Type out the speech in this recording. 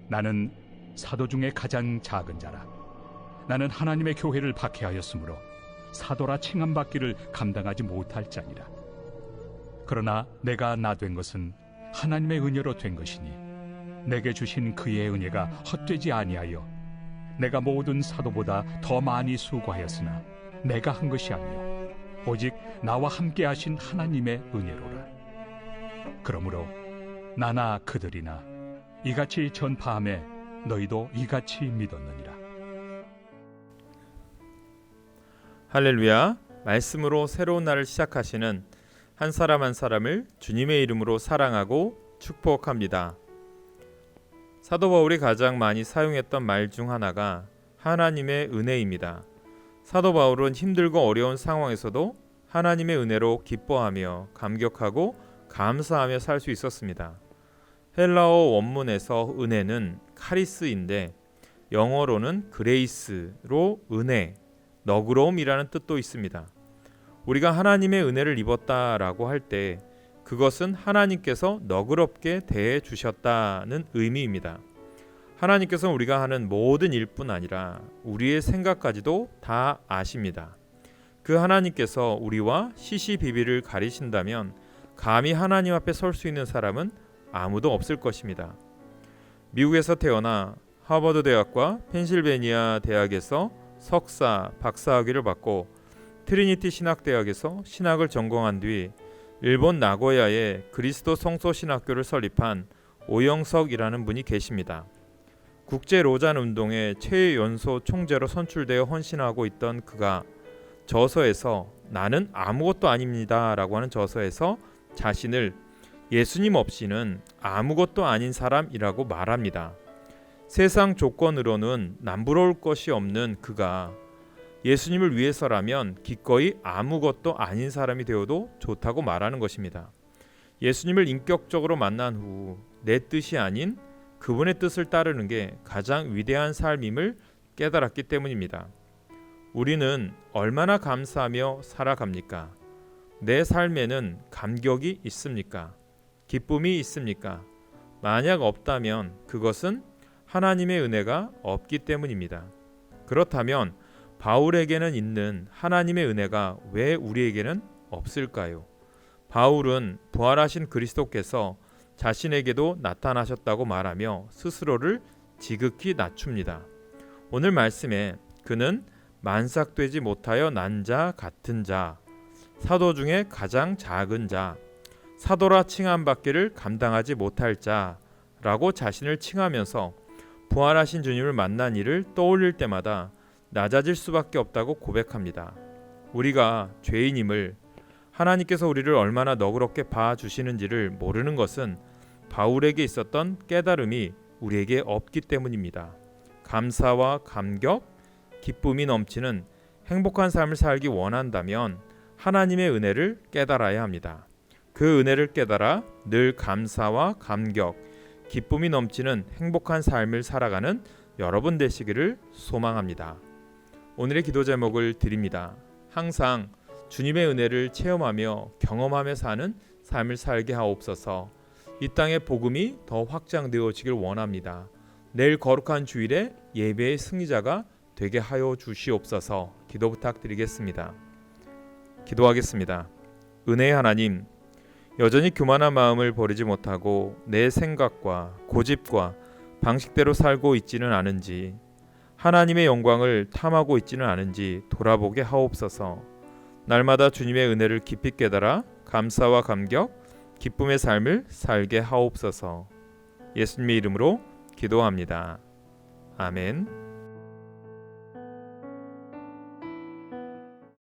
나는 사도 중에 가장 작은 자라. 나는 하나님의 교회를 박해하였으므로 사도라 칭함받기를 감당하지 못할 자니라. 그러나 내가 나 된 것은 하나님의 은혜로 된 것이니 내게 주신 그의 은혜가 헛되지 아니하여 내가 모든 사도보다 더 많이 수고하였으나 내가 한 것이 아니요 오직 나와 함께 하신 하나님의 은혜로라. 그러므로 나나 그들이나 이같이 전파함에 너희도 이같이 믿었느니라. 할렐루야. 말씀으로 새로운 날을 시작하시는 한 사람 한 사람을 주님의 이름으로 사랑하고 축복합니다. 사도 바울이 가장 많이 사용했던 말 중 하나가 하나님의 은혜입니다. 사도 바울은 힘들고 어려운 상황에서도 하나님의 은혜로 기뻐하며 감격하고 감사하며 살 수 있었습니다. 헬라어 원문에서 은혜는 카리스인데 영어로는 그레이스로 은혜, 너그러움이라는 뜻도 있습니다. 우리가 하나님의 은혜를 입었다라고 할 때 그것은 하나님께서 너그럽게 대해 주셨다는 의미입니다. 하나님께서는 우리가 하는 모든 일뿐 아니라 우리의 생각까지도 다 아십니다. 그 하나님께서 우리와 시시비비를 가리신다면 감히 하나님 앞에 설 수 있는 사람은 아무도 없을 것입니다. 미국에서 태어나 하버드 대학과 펜실베니아 대학에서 석사, 박사학위를 받고 트리니티 신학대학에서 신학을 전공한 뒤 일본 나고야에 그리스도 성소신학교를 설립한 오영석이라는 분이 계십니다. 국제 로잔 운동의 최연소 총재로 선출되어 헌신하고 있던 그가 저서에서 나는 아무것도 아닙니다 라고 하는 저서에서 자신을 예수님 없이는 아무것도 아닌 사람이라고 말합니다. 세상 조건으로는 남부러울 것이 없는 그가 예수님을 위해서라면 기꺼이 아무것도 아닌 사람이 되어도 좋다고 말하는 것입니다. 예수님을 인격적으로 만난 후 내 뜻이 아닌 그분의 뜻을 따르는 게 가장 위대한 삶임을 깨달았기 때문입니다. 우리는 얼마나 감사하며 살아갑니까? 내 삶에는 감격이 있습니까? 기쁨이 있습니까? 만약 없다면 그것은 하나님의 은혜가 없기 때문입니다. 그렇다면 바울에게는 있는 하나님의 은혜가 왜 우리에게는 없을까요? 바울은 부활하신 그리스도께서 자신에게도 나타나셨다고 말하며 스스로를 지극히 낮춥니다. 오늘 말씀에 그는 만삭되지 못하여 난 자 같은 자, 사도 중에 가장 작은 자, 사도라 칭함받기를 감당하지 못할 자라고 자신을 칭하면서 부활하신 주님을 만난 일을 떠올릴 때마다 낮아질 수밖에 없다고 고백합니다. 우리가 죄인임을 하나님께서 우리를 얼마나 너그럽게 봐주시는지를 모르는 것은 바울에게 있었던 깨달음이 우리에게 없기 때문입니다. 감사와 감격, 기쁨이 넘치는 행복한 삶을 살기 원한다면 하나님의 은혜를 깨달아야 합니다. 그 은혜를 깨달아 늘 감사와 감격, 기쁨이 넘치는 행복한 삶을 살아가는 여러분 되시기를 소망합니다. 오늘의 기도 제목을 드립니다. 항상 주님의 은혜를 체험하며 경험하며 사는 삶을 살게 하옵소서. 이 땅의 복음이 더 확장되어지길 원합니다. 내일 거룩한 주일에 예배의 승리자가 되게 하여 주시옵소서. 기도 부탁드리겠습니다. 기도하겠습니다. 은혜의 하나님, 여전히 교만한 마음을 버리지 못하고 내 생각과 고집과 방식대로 살고 있지는 않은지, 하나님의 영광을 탐하고 있지는 않은지 돌아보게 하옵소서. 날마다 주님의 은혜를 깊이 깨달아 감사와 감격, 기쁨의 삶을 살게 하옵소서. 예수님의 이름으로 기도합니다. 아멘.